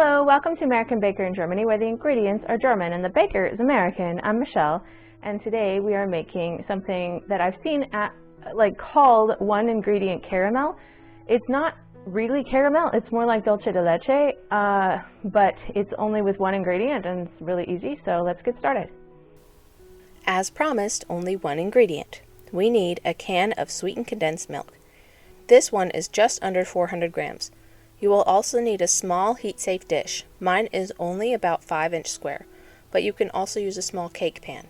Hello, welcome to American Baker in Germany, where the ingredients are German and the baker is American. I'm Michelle, and today we are making something that I've seen called one ingredient caramel. It's not really caramel, it's more like dulce de leche, but it's only with one ingredient and it's really easy, so let's get started. As promised, only one ingredient. We need a can of sweetened condensed milk. This one is just under 400 grams. You will also need a small heat-safe dish. Mine is only about 5-inch square, but you can also use a small cake pan.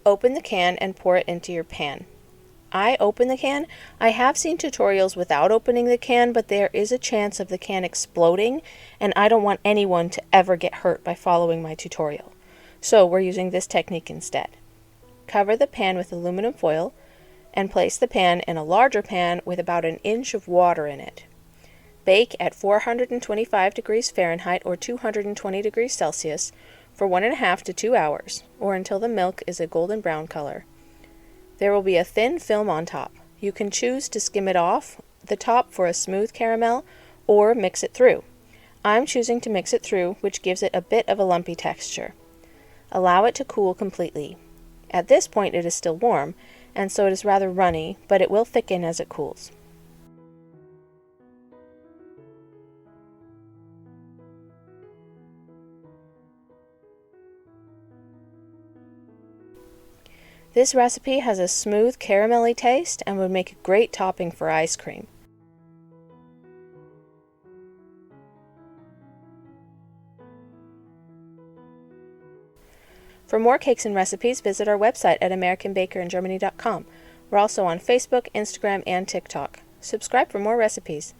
Open the can and pour it into your pan. I open the can. I have seen tutorials without opening the can, but there is a chance of the can exploding, and I don't want anyone to ever get hurt by following my tutorial. So we're using this technique instead. Cover the pan with aluminum foil and place the pan in a larger pan with about 1 inch of water in it. Bake at 425 degrees Fahrenheit or 220 degrees Celsius for 1.5 to 2 hours, or until the milk is a golden brown color. There will be a thin film on top. You can choose to skim it off the top for a smooth caramel or mix it through. I'm choosing to mix it through, which gives it a bit of a lumpy texture. Allow it to cool completely. At this point it is still warm, and so it is rather runny, but it will thicken as it cools. This recipe has a smooth caramelly taste and would make a great topping for ice cream. For more cakes and recipes, visit our website at americanbakeringermany.com. We're also on Facebook, Instagram, and TikTok. Subscribe for more recipes.